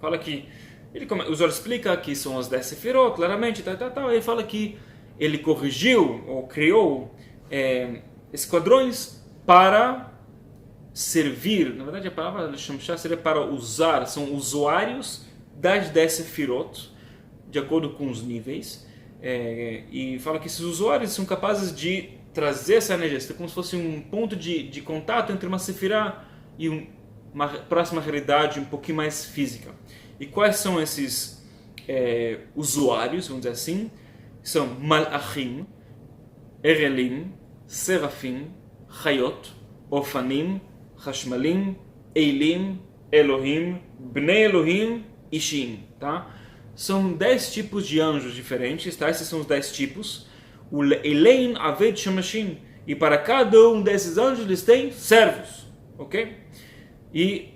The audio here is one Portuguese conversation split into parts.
Fala que o Zohar explica que são as 10 sefirot, claramente, tal. Ele fala que ele corrigiu ou criou esquadrões para servir. Na verdade, a palavra Shamshah seria para usar, são usuários das 10 sefirot, de acordo com os níveis. E fala que esses usuários são capazes de trazer essa energia, como se fosse um ponto de contato entre uma sefirah e uma próxima realidade um pouquinho mais física. E quais são esses usuários, vamos dizer assim? São Malachim, Erelim, Serafim, Chayot, Ofanim, Hashmalim, Eilim, Elohim, Bnei Elohim e Shin. Tá? São 10 tipos de anjos diferentes, tá? Esses são os 10 tipos. O Elein Aved Shemashim. E para cada um desses anjos eles têm servos. Ok? E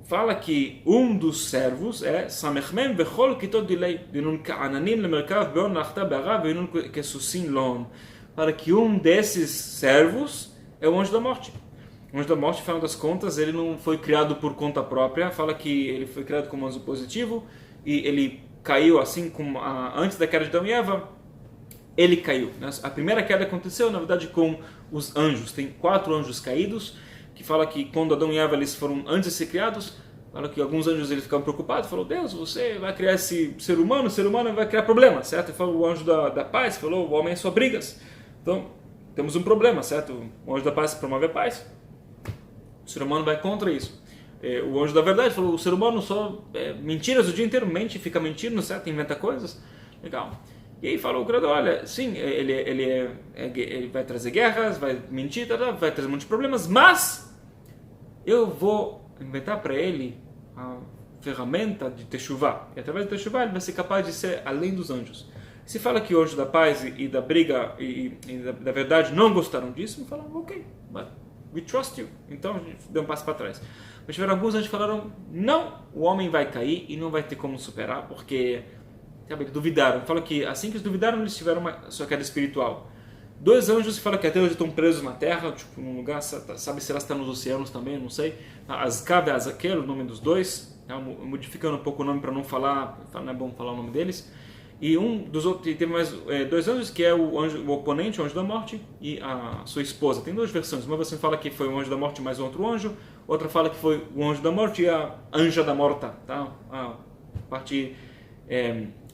fala que um dos servos é Samechmen Vechol Kitot Dilei Vinun Ka'ananim Lemerkav Beon Lachta Be'arav Vinun Kesusin Lon. Fala que um desses servos é o anjo da morte. O anjo da morte, afinal das contas, ele não foi criado por conta própria. Fala que ele foi criado como anjo positivo e ele caiu assim como antes da queda de Adão e Eva. Ele caiu. A primeira queda aconteceu, na verdade, com os anjos. Tem 4 anjos caídos, que fala que quando Adão e Eva eles foram antes de ser criados, fala que alguns anjos eles ficaram preocupados, falou: Deus, você vai criar esse ser humano, o ser humano vai criar problemas, certo? E falou o anjo da paz, falou: o homem é só brigas. Então, temos um problema, certo? O anjo da paz promove a paz, o ser humano vai contra isso. O anjo da verdade falou: o ser humano só mentiras o dia inteiro, fica mentindo, certo? Inventa coisas. Legal. E aí falou o criador: olha, sim, ele vai trazer guerras, vai mentir, vai trazer muitos problemas, mas eu vou inventar para ele a ferramenta de Teshuvah. E através de Teshuvah ele vai ser capaz de ser além dos anjos. Se fala que o anjo da paz e da briga e da verdade não gostaram disso, falaram: ok, but we trust you. Então a gente deu um passo para trás. Mas tiveram alguns anjos que falaram: não, o homem vai cair e não vai ter como superar, porque eles duvidaram. Fala que assim que eles duvidaram, eles tiveram uma sua queda espiritual. 2 anjos que falam que até hoje estão presos na terra, tipo, num lugar, sabe se ela está nos oceanos também, não sei. Azkav e Azakel, o nome dos dois, modificando um pouco o nome para não falar, não é bom falar o nome deles. E um dos outros, tem mais 2 anjos, que é o oponente, o anjo da morte, e a sua esposa. Tem 2 versões. Uma versão fala que foi o anjo da morte mais outro anjo, outra fala que foi o anjo da morte e a anja da morta, tá? A parte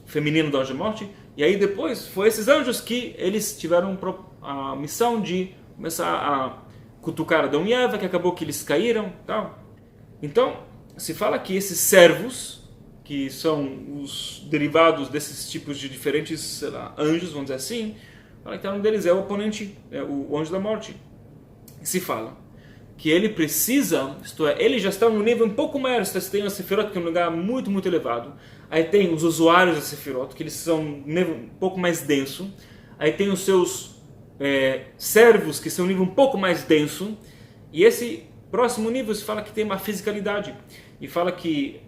feminino do anjo da morte. E aí depois foi esses anjos que eles tiveram a missão de começar a cutucar Adão e Eva, que acabou que eles caíram, tá? Então se fala que esses servos, que são os derivados desses tipos de diferentes, sei lá, anjos, vamos dizer assim, fala que um deles é o oponente, o anjo da morte. E se fala que ele precisa, isto é, ele já está num nível um pouco maior. Você tem a Sefirot, que é um lugar muito, muito elevado. Aí tem os usuários da Sefirot, que eles são um nível um pouco mais denso. Aí tem os seus servos, que são um nível um pouco mais denso. E esse próximo nível se fala que tem uma fisicalidade. E fala que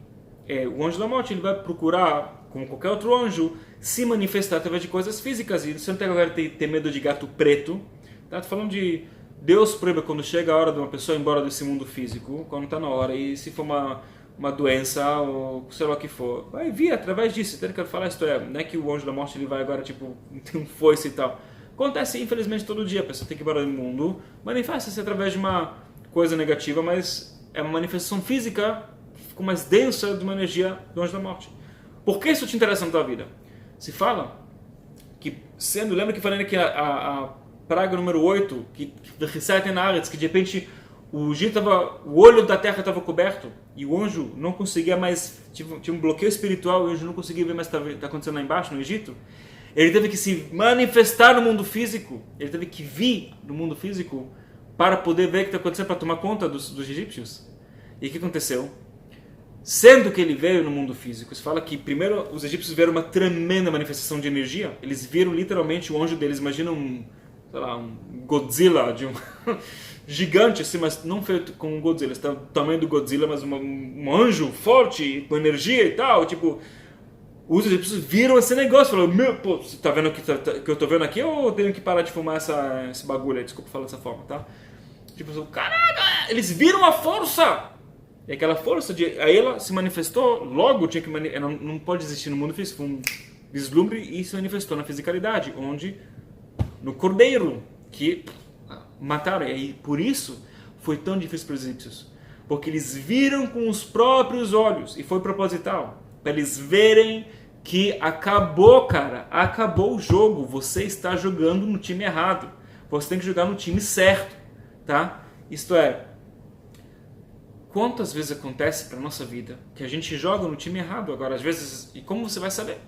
o anjo da morte ele vai procurar, como qualquer outro anjo, se manifestar através de coisas físicas. E você não tem agora ter medo de gato preto. Tá? Tô falando de Deus proíbe quando chega a hora de uma pessoa ir embora desse mundo físico, quando está na hora, e se for uma doença ou sei lá o que for, vai vir através disso. Tem que falar isto não é que o anjo da morte ele vai agora tipo tem um foice e tal. Acontece infelizmente todo dia, a pessoa tem que ir embora do mundo, manifesta-se através de uma coisa negativa, mas é uma manifestação física que ficou mais densa de uma energia do anjo da morte. Por que isso te interessa na tua vida? Se fala que lembra que falando que a praga número 8, que de repente o olho da terra estava coberto e o anjo não conseguia mais, tinha um bloqueio espiritual, e o anjo não conseguia ver mais o que está acontecendo lá embaixo no Egito. Ele teve que se manifestar no mundo físico, ele teve que vir no mundo físico para poder ver o que está acontecendo, para tomar conta dos egípcios. E o que aconteceu? Sendo que ele veio no mundo físico, se fala que primeiro os egípcios viram uma tremenda manifestação de energia. Eles viram literalmente o anjo deles, imagina um Godzilla de um gigante assim, mas não feito com um Godzilla, está do tamanho do Godzilla, mas um anjo forte, com energia e tal, tipo, os egípcios viram esse negócio, falaram: pô, você tá vendo o que eu tô vendo aqui, ou eu tenho que parar de fumar esse bagulho aí? Desculpa falar dessa forma, tá? Tipo, caraca, eles viram a força! E aquela força, aí ela se manifestou, logo tinha que ela não pode existir no mundo físico, foi um vislumbre e se manifestou na fisicalidade, onde no cordeiro que mataram. E aí, por isso foi tão difícil para os egípcios, porque eles viram com os próprios olhos, e foi proposital, para eles verem que acabou, cara, acabou o jogo, você está jogando no time errado, você tem que jogar no time certo, tá? Isto é, quantas vezes acontece para nossa vida que a gente joga no time errado agora, às vezes, e como você vai saber?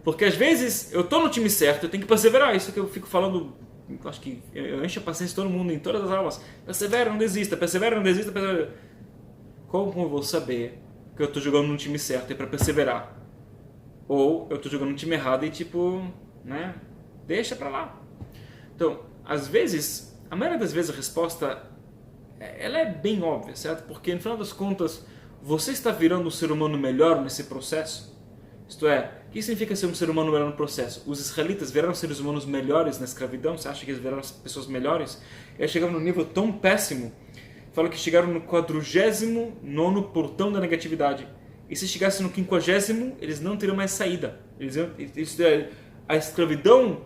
Porque às vezes eu estou no time certo, eu tenho que perseverar, isso que eu fico falando, eu acho que eu encho a paciência de todo mundo em todas as aulas, persevera, não desista, persevera, não desista, persevera. Como eu vou saber que eu estou jogando no time certo e para perseverar? Ou eu estou jogando no time errado e tipo, né, deixa pra lá. Então, às vezes, a maioria das vezes a resposta, ela é bem óbvia, certo? Porque no final das contas, você está virando um ser humano melhor nesse processo? Isto é, o que significa ser um ser humano melhor no processo? Os israelitas viraram seres humanos melhores na escravidão? Você acha que eles viraram pessoas melhores? Eles chegaram num nível tão péssimo, fala que chegaram no 49º portão da negatividade. E se chegasse no 50º, eles não teriam mais saída. A escravidão,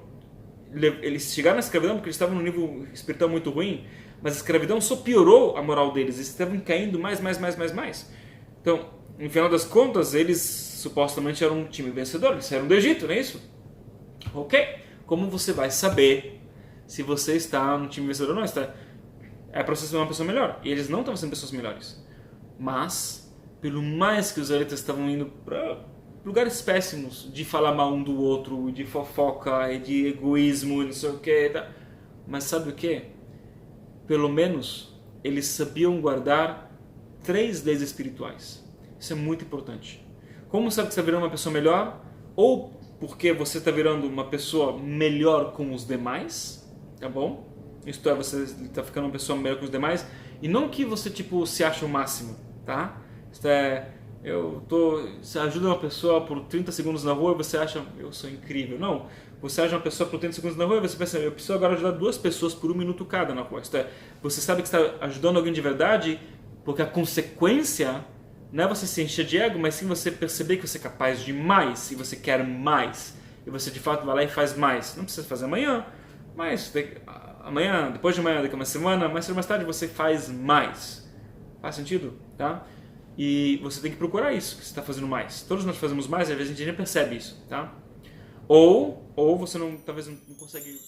eles chegaram na escravidão porque eles estavam num nível espiritual muito ruim, mas a escravidão só piorou a moral deles. Eles estavam caindo mais. Então, no final das contas, eles supostamente eram um time vencedor. Eles saíram do Egito, não é isso? Ok. Como você vai saber se você está no time vencedor ou não? É para você ser uma pessoa melhor. E eles não estavam sendo pessoas melhores. Mas pelo mais que os israelitas estavam indo para lugares péssimos, de falar mal um do outro, de fofoca, de egoísmo, não sei o que, mas sabe o que? Pelo menos eles sabiam guardar 3 leis espirituais. Isso é muito importante. Como sabe que você está virando uma pessoa melhor? Ou porque você está virando uma pessoa melhor com os demais, tá bom? Isto é, você está ficando uma pessoa melhor com os demais, e não que você tipo se acha o máximo, tá? Isto é, você ajuda uma pessoa por 30 segundos na rua e você acha, eu sou incrível. Não, você ajuda uma pessoa por 30 segundos na rua e você pensa, eu preciso agora ajudar 2 pessoas por 1 minuto cada na rua. Isto é, você sabe que está ajudando alguém de verdade, porque a consequência não é você se encher de ego, mas sim você perceber que você é capaz de mais, e você quer mais, e você de fato vai lá e faz mais. Não precisa fazer amanhã, mas amanhã, depois de amanhã, daqui a uma semana, mais tarde você faz mais. Faz sentido? Tá? E você tem que procurar isso, que você está fazendo mais. Todos nós fazemos mais e às vezes a gente nem percebe isso, tá? Ou você não, talvez não consegue